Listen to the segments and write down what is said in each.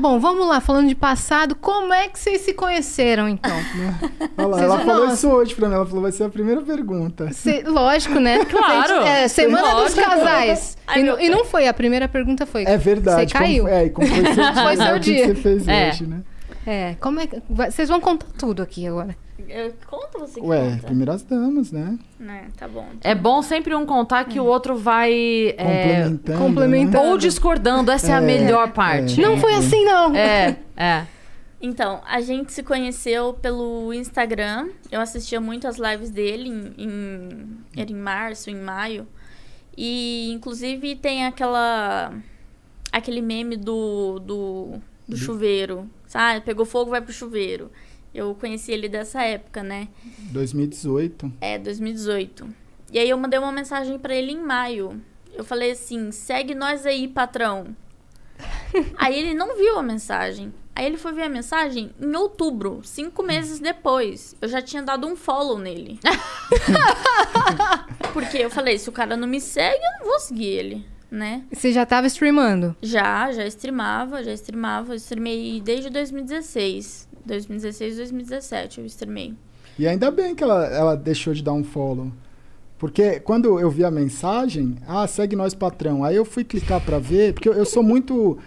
Bom, vamos lá, falando de passado, como é que vocês se conheceram, então? Olha lá, ela falou isso hoje pra mim, ela falou, vai ser a primeira pergunta. Lógico, né? Claro. Semana dos casais. E não foi, a primeira pergunta foi... É verdade. Você caiu. Como foi seu dia, Foi seu dia. que você fez hoje, né? Como é que... Vocês vão contar tudo aqui agora. Conta você que Ué, conta. primeiras damas, né? Tá bom. É bom sempre um contar que o outro vai... complementando. Ou discordando, essa é a melhor parte. Não foi assim, não. Então, a gente se conheceu pelo Instagram. Eu assistia muito as lives dele era em março, em maio. E, inclusive, tem aquele meme do chuveiro. Sabe? Pegou fogo, vai pro chuveiro. Eu conheci ele dessa época, né? 2018. 2018. E aí eu mandei uma mensagem pra ele em maio. Eu falei assim, segue nós aí, patrão. Aí ele não viu a mensagem. Aí ele foi ver a mensagem em outubro, 5 meses depois. Eu já tinha dado um follow nele. Porque eu falei, se o cara não me segue, eu não vou seguir ele, né? Você já tava streamando? Já streamava. Eu streamei desde 2016. 2016, 2017 eu streamei. E ainda bem que ela deixou de dar um follow. Porque quando eu vi a mensagem, segue nós, patrão. Aí eu fui clicar pra ver, porque eu sou muito...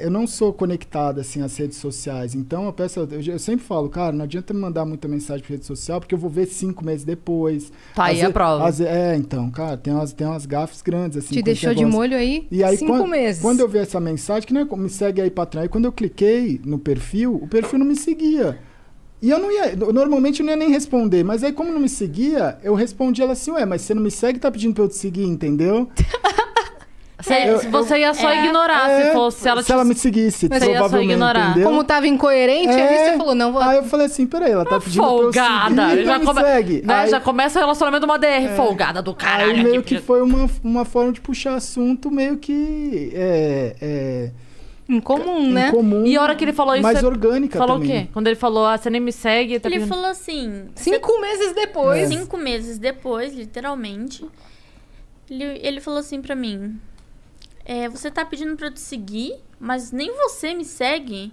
eu não sou conectado, assim, às redes sociais. Então, eu sempre falo, cara, não adianta me mandar muita mensagem pra rede social, porque eu vou ver 5 meses depois. Tá aí a prova. Então, cara, tem umas gafes grandes, assim. Te deixou de molho aí, e aí 5 meses. Quando eu vi essa mensagem, que não é me segue aí, patrão. Aí quando eu cliquei no perfil, o perfil não me seguia. E eu não ia, normalmente eu não ia nem responder, mas aí como não me seguia, eu respondi ela assim, mas você não me segue, tá pedindo pra eu te seguir, entendeu? Você ia só ignorar se ela me seguisse, mas provavelmente, ignorar. Entendeu? Como tava incoerente, aí você falou, não vou... Aí eu falei assim, peraí, ela tá pedindo folgada. pra eu seguir, já me segue. Né, aí, já começa o relacionamento de uma DR, folgada do caralho. Aí meio que foi uma forma de puxar assunto meio que... Incomum, né? Incomum, e a hora que ele falou isso... Mais orgânica falou também. o quê? Quando ele falou, você nem me segue... Ele falou assim... 5 meses depois. 5 meses depois, literalmente. Ele falou assim pra mim... você tá pedindo pra eu te seguir, mas nem você me segue?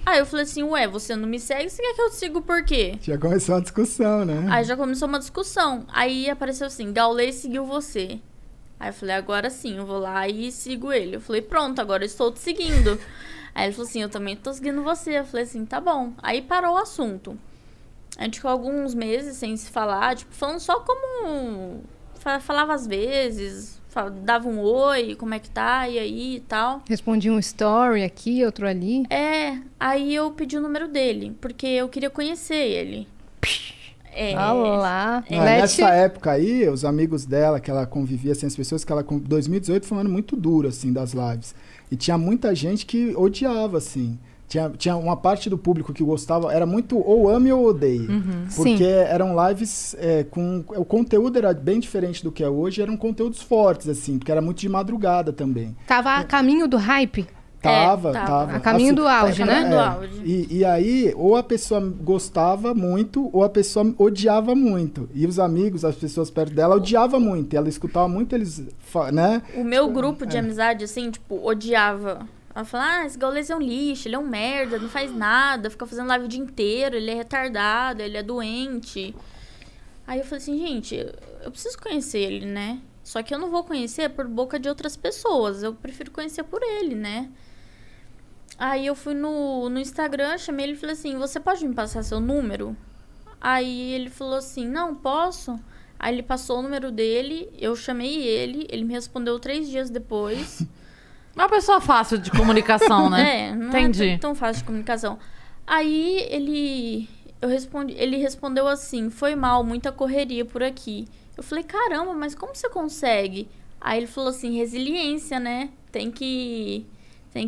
Aí eu falei assim, você não me segue, você quer que eu te siga por quê? Já começou uma discussão, né? Aí já começou uma discussão. Aí apareceu assim, Gaulês seguiu você. Aí eu falei, agora sim, eu vou lá e sigo ele. Eu falei, pronto, agora eu estou te seguindo. Aí ele falou assim, eu também tô seguindo você. Eu falei assim, tá bom. Aí parou o assunto. A gente ficou alguns meses sem se falar, tipo, falando só como... Falava às vezes, dava um oi, como é que tá, e aí e tal. Respondia um story aqui, outro ali. Aí eu pedi o número dele, porque eu queria conhecer ele. Olá. Nessa época aí, os amigos dela, que ela convivia, assim, as pessoas que ela... 2018 foi um ano muito duro, assim, das lives. E tinha muita gente que odiava, assim. Tinha uma parte do público que gostava, era muito ou ame ou odeie. Porque eram lives com... O conteúdo era bem diferente do que é hoje, eram conteúdos fortes, assim, porque era muito de madrugada também. Tava a caminho do hype? Tava. A caminho do auge, né? Do auge. E aí, ou a pessoa gostava muito, ou a pessoa odiava muito. E os amigos, as pessoas perto dela, odiavam muito. E ela escutava muito eles, né? O meu grupo de amizade, assim, tipo, odiava. Ela fala, esse Gaulês é um lixo, ele é um merda, não faz nada, fica fazendo live o dia inteiro, ele é retardado, ele é doente. Aí eu falei assim, gente, eu preciso conhecer ele, né? Só que eu não vou conhecer por boca de outras pessoas, eu prefiro conhecer por ele, né? Aí eu fui no Instagram, chamei ele e falei assim, você pode me passar seu número? Aí ele falou assim, não, posso. Aí ele passou o número dele, eu chamei ele me respondeu 3 dias depois. Uma pessoa fácil de comunicação, né? Não Entendi. é tão fácil de comunicação. Aí ele respondeu assim, foi mal, muita correria por aqui. Eu falei, caramba, mas como você consegue? Aí ele falou assim, resiliência, né? Tem que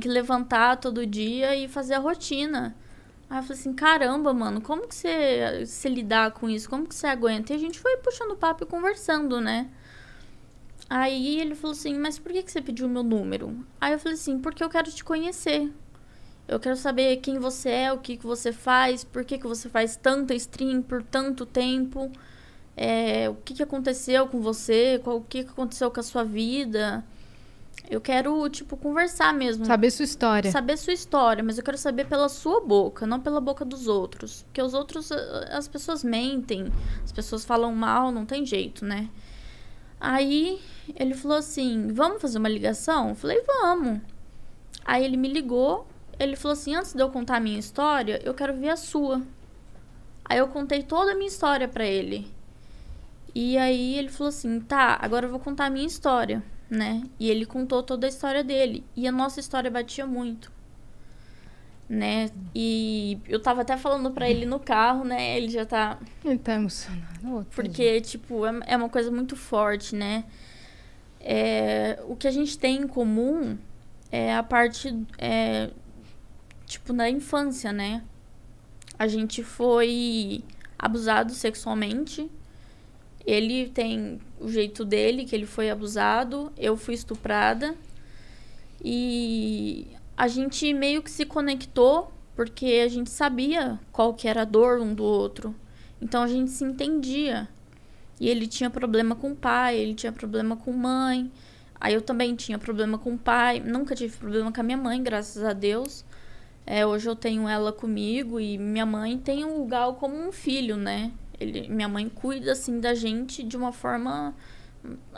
levantar todo dia e fazer a rotina. Aí eu falei assim, caramba, mano, como que você lidar com isso? Como que você aguenta? E a gente foi puxando papo e conversando, né? Aí ele falou assim, mas por que você pediu o meu número? Aí eu falei assim, porque eu quero te conhecer. Eu quero saber quem você é, o que você faz, por que você faz tanta stream por tanto tempo. O que aconteceu com você, o que aconteceu com a sua vida. eu quero, tipo, conversar mesmo. Saber sua história. Saber sua história, mas eu quero saber pela sua boca, não pela boca dos outros. Porque os outros, as pessoas mentem, as pessoas falam mal, não tem jeito, né? Aí ele falou assim, vamos fazer uma ligação? Eu falei, vamos. Aí ele me ligou, ele falou assim, antes de eu contar a minha história, eu quero ver a sua. Aí eu contei toda a minha história pra ele. E aí ele falou assim, tá, agora eu vou contar a minha história, né? E ele contou toda a história dele. E a nossa história batia muito, né? E eu tava até falando pra ele no carro, né? Ele já tá... Ele tá emocionado. Porque, tipo, é uma coisa muito forte, né? O que a gente tem em comum é a parte, tipo, na infância, né? A gente foi abusado sexualmente. Ele tem o jeito dele, que ele foi abusado. Eu fui estuprada. E a gente meio que se conectou, porque a gente sabia qual que era a dor um do outro. Então a gente se entendia. E ele tinha problema com o pai, ele tinha problema com mãe. Aí eu também tinha problema com o pai. Nunca tive problema com a minha mãe, graças a Deus. Hoje eu tenho ela comigo e minha mãe tem o Gal como um filho, né? Minha mãe cuida, assim, da gente de uma forma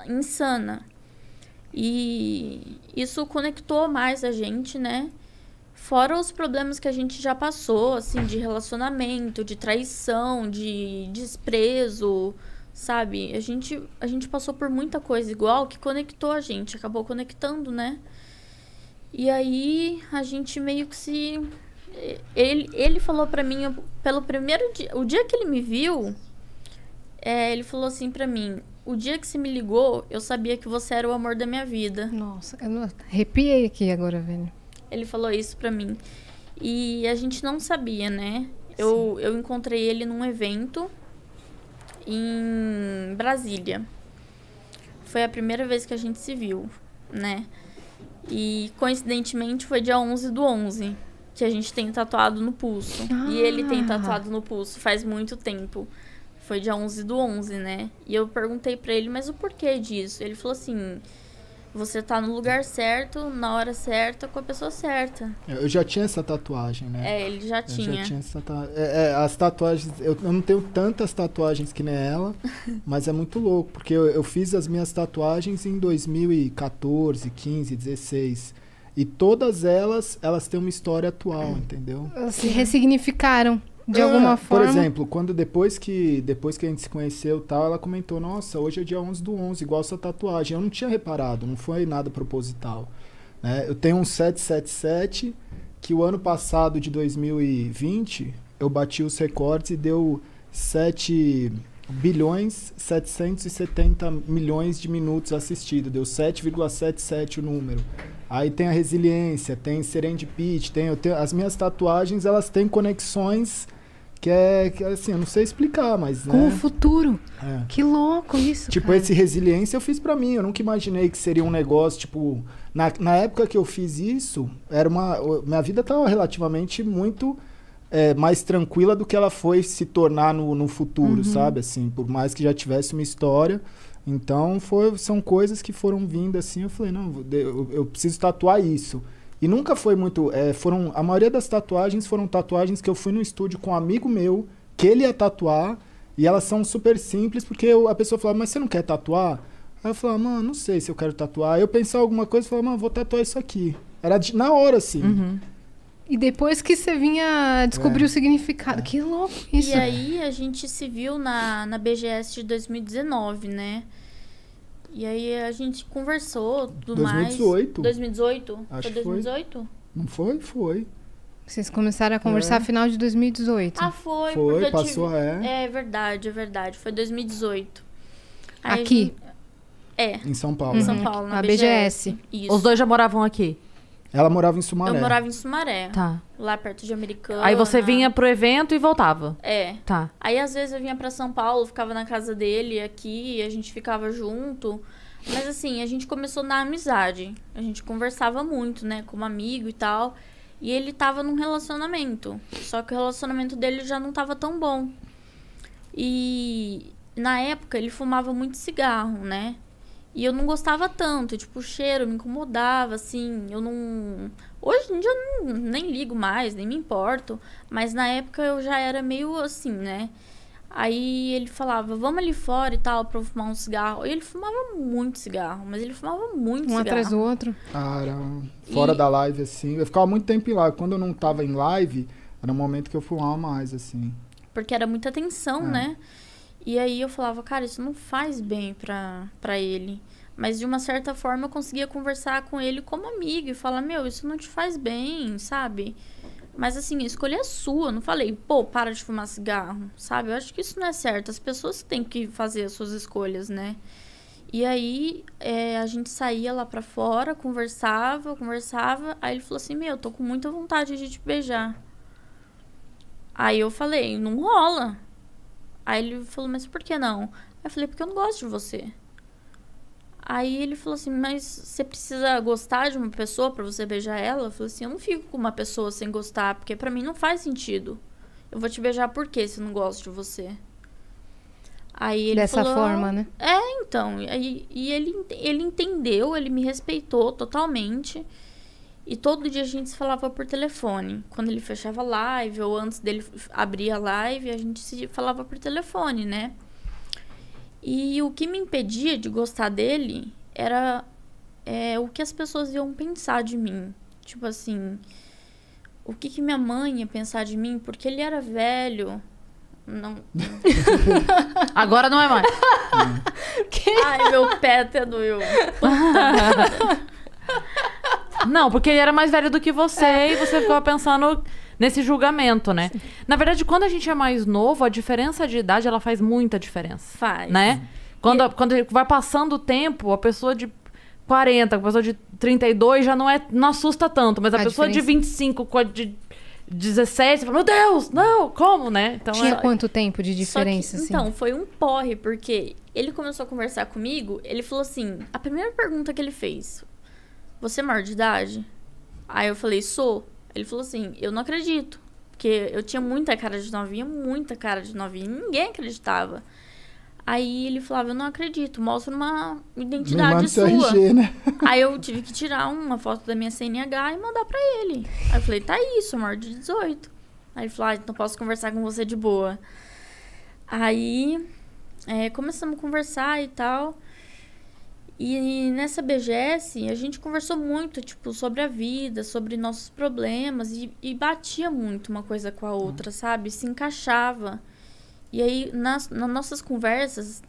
insana. E isso conectou mais a gente, né? Fora os problemas que a gente já passou, assim, de relacionamento, de traição, de desprezo, sabe? A gente passou por muita coisa igual que conectou a gente, acabou conectando, né? E aí a gente meio que se... Ele falou pra mim, pelo primeiro dia... O dia que ele me viu, ele falou assim pra mim, o dia que você me ligou, eu sabia que você era o amor da minha vida. Nossa, eu arrepiei aqui agora, velho. Ele falou isso pra mim. E a gente não sabia, né? Eu encontrei ele num evento em Brasília. Foi a primeira vez que a gente se viu, né? E, coincidentemente, foi dia 11/11, que a gente tem tatuado no pulso. E ele tem tatuado no pulso faz muito tempo. Foi dia 11/11, né? E eu perguntei pra ele, mas o porquê disso? Ele falou assim, você tá no lugar certo, na hora certa, com a pessoa certa. Eu já tinha essa tatuagem, né? Ele já tinha. As tatuagens, eu não tenho tantas tatuagens que nem ela, mas é muito louco, porque eu fiz as minhas tatuagens em 2014, 15, 16. E todas elas têm uma história atual, entendeu? Elas se ressignificaram de alguma forma. Por exemplo, depois que a gente se conheceu e tal, ela comentou, nossa, hoje é dia 11/11, igual essa tatuagem. Eu não tinha reparado, não foi nada proposital, né? Eu tenho um 777, que o ano passado, de 2020, eu bati os recordes e deu 7.770.000.000 de minutos assistidos. Deu 7,77 o número. Aí tem a resiliência, tem serendipity, as minhas tatuagens, elas têm conexões que assim, eu não sei explicar, mas... Com né? o futuro. Que louco isso, tipo, cara. esse resiliência eu fiz pra mim, eu nunca imaginei que seria um negócio, tipo... Na época que eu fiz isso, minha vida tava relativamente muito mais tranquila do que ela foi se tornar no futuro, sabe? Assim, por mais que já tivesse uma história... Então, são coisas que foram vindo assim, eu falei, não, eu preciso tatuar isso. E nunca foi muito... a maioria das tatuagens foram tatuagens que eu fui no estúdio com um amigo meu, que ele ia tatuar, e elas são super simples, porque a pessoa falava, mas você não quer tatuar? Aí eu falava, mano, não sei se eu quero tatuar. Aí eu pensava alguma coisa e falava, mano, vou tatuar isso aqui. Era na hora, assim. E depois que você vinha descobrir o significado. Que louco isso. E aí a gente se viu na BGS de 2019, né? E aí a gente conversou, tudo 2018. mais. 2018? Acho foi que 2018? Não foi? Foi. Vocês começaram a conversar no final de 2018. Ah, foi. Foi, passou, É verdade. Foi 2018. Aí aqui? Em São Paulo. Em São Paulo, na BGS. Isso. Os dois já moravam aqui? Ela morava em Sumaré. Eu morava em Sumaré. Tá. Lá perto de Americana. Aí você vinha pro evento e voltava? Tá. Aí às vezes eu vinha pra São Paulo, ficava na casa dele aqui, a gente ficava junto. Mas assim, a gente começou na amizade. A gente conversava muito, né, como amigo e tal. E ele tava num relacionamento. Só que o relacionamento dele já não tava tão bom. E na época ele fumava muito cigarro, né? E eu não gostava tanto, tipo, o cheiro me incomodava, assim, eu não... Hoje em dia eu nem ligo mais, nem me importo, mas na época eu já era meio assim, né? Aí ele falava, vamos ali fora e tal, pra eu fumar um cigarro. E ele fumava muito cigarro, mas ele fumava muito cigarro. Um atrás do outro. Ah, era fora da live, assim. Eu ficava muito tempo em live. Quando eu não tava em live, era um momento que eu fumava mais, assim. Porque era muita tensão, né? E aí eu falava, cara, isso não faz bem pra ele. Mas de uma certa forma eu conseguia conversar com ele como amigo e falar, meu, isso não te faz bem, sabe? Mas assim, a escolha é sua. Eu não falei, pô, para de fumar cigarro, sabe? Eu acho que isso não é certo. As pessoas têm que fazer as suas escolhas, né? E aí a gente saía lá pra fora, conversava. Aí ele falou assim, meu, tô com muita vontade de te beijar. Aí eu falei, não rola. Aí ele falou, mas por que não? Aí eu falei, porque eu não gosto de você. Aí ele falou assim, mas você precisa gostar de uma pessoa pra você beijar ela? Eu falei assim, eu não fico com uma pessoa sem gostar, porque pra mim não faz sentido. Eu vou te beijar por quê se eu não gosto de você? Aí ele Dessa falou, forma, né? Então. E ele entendeu, ele me respeitou totalmente. E todo dia a gente se falava por telefone. Quando ele fechava a live, ou antes dele abrir a live, a gente se falava por telefone, né? E o que me impedia de gostar dele era o que as pessoas iam pensar de mim. Tipo assim, o que minha mãe ia pensar de mim? Porque ele era velho. Não. Agora não é mais. Ai, meu pé até doeu. Não, porque ele era mais velho do que você e você ficava pensando nesse julgamento, né? Sim. Na verdade, quando a gente é mais novo, a diferença de idade, ela faz muita diferença. Faz. Né? Quando vai passando o tempo, a pessoa de 40, a pessoa de 32 já não assusta tanto, mas a pessoa de 25 com a de 17, você fala, meu Deus, não, como, né? Então, tinha quanto tempo de diferença, assim? Então, foi um porre, porque ele começou a conversar comigo, ele falou assim, a primeira pergunta que ele fez, você é maior de idade? Aí eu falei, sou. Ele falou assim, eu não acredito. Porque eu tinha muita cara de novinha, e ninguém acreditava. Aí ele falava, eu não acredito, mostra uma identidade sua. RG, né? Aí eu tive que tirar uma foto da minha CNH e mandar pra ele. Aí eu falei, tá isso, sou maior de 18. Aí ele falou, então posso conversar com você de boa. Aí começamos a conversar e tal. E nessa BGS, a gente conversou muito, tipo, sobre a vida, sobre nossos problemas. E batia muito uma coisa com a outra, sabe? Se encaixava. E aí, nas nossas conversas,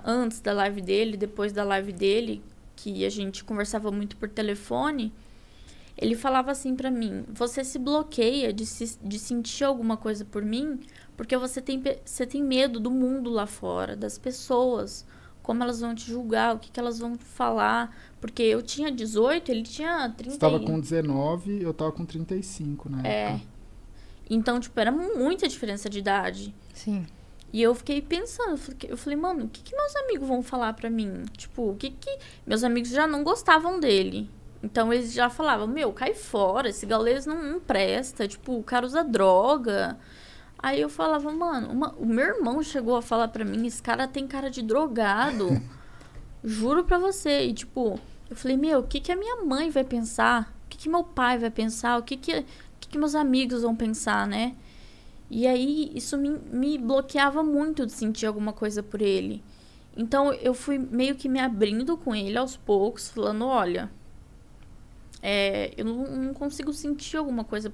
antes da live dele, depois da live dele, que a gente conversava muito por telefone, ele falava assim pra mim, você se bloqueia de sentir alguma coisa por mim, porque você tem medo do mundo lá fora, das pessoas, como elas vão te julgar, o que elas vão falar. Porque eu tinha 18, ele tinha 30. Você tava com 19, eu tava com 35, né? Então, tipo, era muita diferença de idade. Sim. E eu fiquei pensando, eu falei, mano, o que meus amigos vão falar pra mim? Tipo, o que meus amigos já não gostavam dele. Então, eles já falavam, meu, cai fora, esse gaulês não presta, tipo, o cara usa droga. Aí eu falava, mano, o meu irmão chegou a falar pra mim, esse cara tem cara de drogado. Juro pra você. E, tipo, eu falei, meu, o que a minha mãe vai pensar? O que meu pai vai pensar? O que meus amigos vão pensar, né? E aí, isso me bloqueava muito de sentir alguma coisa por ele. Então, eu fui meio que me abrindo com ele aos poucos, falando, olha, eu não consigo sentir alguma coisa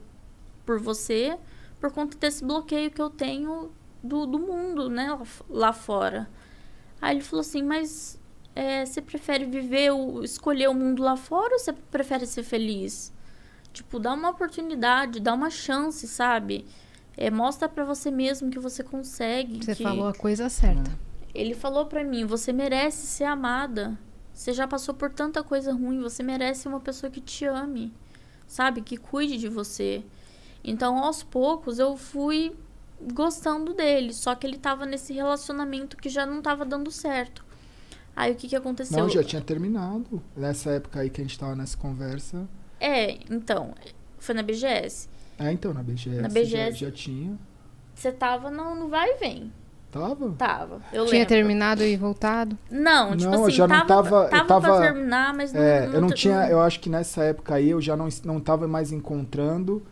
por você por conta desse bloqueio que eu tenho do mundo, né, lá fora. Aí ele falou assim, mas você prefere escolher o mundo lá fora ou você prefere ser feliz? Tipo, dá uma oportunidade, dá uma chance, sabe? Mostra pra você mesmo que você consegue. Você falou a coisa certa. Ele falou pra mim, você merece ser amada. Você já passou por tanta coisa ruim, você merece uma pessoa que te ame, sabe? Que cuide de você. Então, aos poucos, eu fui gostando dele. Só que ele tava nesse relacionamento que já não tava dando certo. Aí, o que aconteceu? Não, já tinha terminado. Nessa época aí que a gente tava nessa conversa. Então, foi na BGS. Então, na BGS. Na BGS já tinha. Você tava no vai e vem. Tava? Tava, eu Tinha lembro. terminado e voltado? Não, tipo Não, assim, eu já não tava... pra terminar, mas eu não tinha... Eu acho que nessa época aí eu já não tava mais encontrando,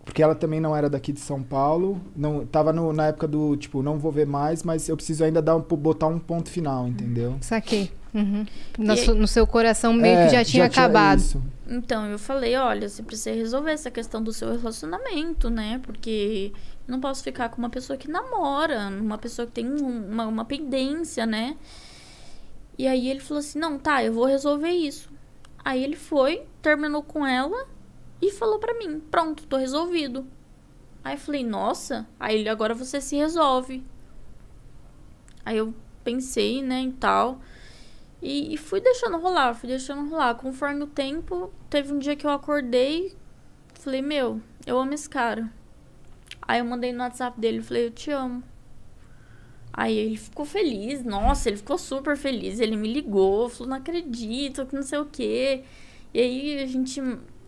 porque ela também não era daqui de São Paulo. Não, tava na época do, tipo, não vou ver mais, mas eu preciso ainda botar um ponto final, entendeu? Saquei. Uhum. No seu coração meio que já tinha acabado. Isso. Então, eu falei, olha, você precisa resolver essa questão do seu relacionamento, né? Porque eu não posso ficar com uma pessoa que namora, uma pessoa que tem uma pendência, né? E aí ele falou assim, não, tá, eu vou resolver isso. Aí ele foi, terminou com ela e falou pra mim, pronto, tô resolvido. Aí eu falei, nossa, aí ele, agora você se resolve. Aí eu pensei, né, e tal... E fui deixando rolar. Conforme o tempo, teve um dia que eu acordei, falei, meu, eu amo esse cara. Aí eu mandei no WhatsApp dele, falei, eu te amo. Aí ele ficou feliz, nossa, ele ficou super feliz. Ele me ligou, falou, não acredito, que não sei o quê. E aí a gente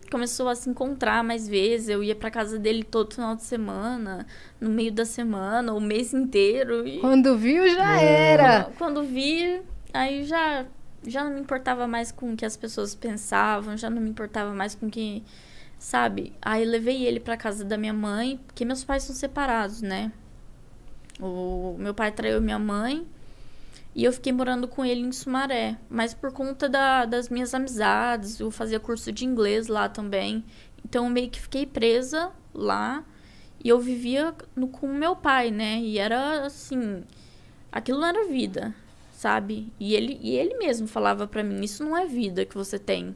começou a se encontrar mais vezes. Eu ia pra casa dele todo final de semana, no meio da semana, o mês inteiro. E... Quando viu, já era. Quando vi... Aí já não me importava mais com o que as pessoas pensavam, já não me importava mais com o que, sabe? Aí levei ele pra casa da minha mãe, porque meus pais são separados, né? O meu pai traiu minha mãe e eu fiquei morando com ele em Sumaré. Mas por conta das minhas amizades, eu fazia curso de inglês lá também. Então eu meio que fiquei presa lá e eu vivia com o meu pai, né? E era assim, aquilo não era vida. Sabe? E ele mesmo falava pra mim, isso não é vida que você tem.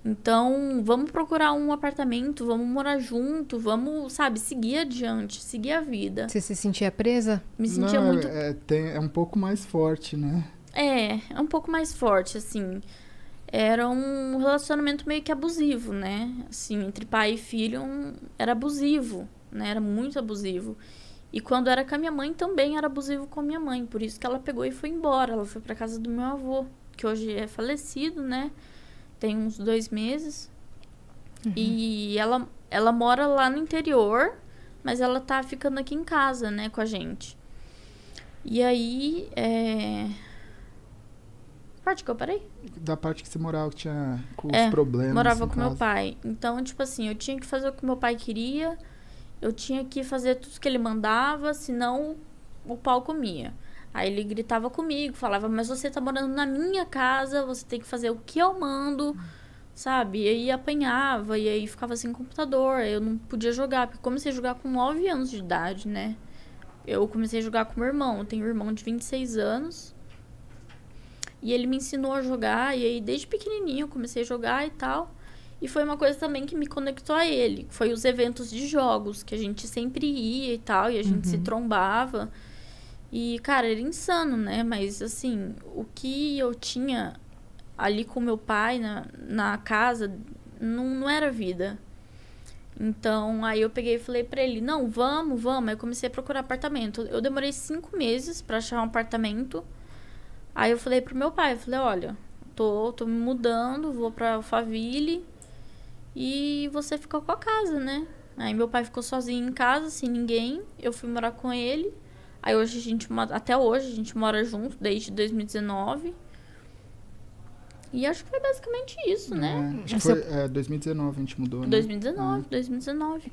Então, vamos procurar um apartamento, vamos morar junto, vamos, sabe, seguir adiante, seguir a vida. Você se sentia presa? Me sentia muito... É um pouco mais forte, né? É um pouco mais forte, assim. Era um relacionamento meio que abusivo, né? Assim, entre pai e filho, era abusivo, né? Era muito abusivo. E quando era com a minha mãe, também era abusivo com a minha mãe. Por isso que ela pegou e foi embora. Ela foi pra casa do meu avô, que hoje é falecido, né? Tem uns 2 meses. Uhum. E ela mora lá no interior, mas ela tá ficando aqui em casa, né, com a gente. E aí, parte que eu parei? Da parte que você morava, que tinha com os problemas. Morava com meu pai. Então, tipo assim, eu tinha que fazer o que meu pai queria... Eu tinha que fazer tudo que ele mandava, senão o pau comia. Aí ele gritava comigo, falava, mas você tá morando na minha casa, você tem que fazer o que eu mando, sabe? E aí apanhava, e aí ficava sem computador, eu não podia jogar, porque comecei a jogar com 9 anos de idade, né? Eu comecei a jogar com meu irmão, eu tenho um irmão de 26 anos, e ele me ensinou a jogar, e aí desde pequenininho eu comecei a jogar e tal... E foi uma coisa também que me conectou a ele. Foi os eventos de jogos, que a gente sempre ia e tal. E a gente se trombava. E, cara, era insano, né? Mas, assim, o que eu tinha ali com meu pai na casa não era vida. Então, aí eu peguei e falei pra ele, não, vamos. Aí eu comecei a procurar apartamento. Eu demorei 5 meses pra achar um apartamento. Aí eu falei pro meu pai, eu falei, olha, tô me mudando, vou pra Alphaville... E você ficou com a casa, né? Aí meu pai ficou sozinho em casa, sem ninguém. Eu fui morar com ele. Aí hoje até hoje a gente mora junto, desde 2019. E acho que foi basicamente isso, né? Acho que foi 2019 a gente mudou, né? 2019.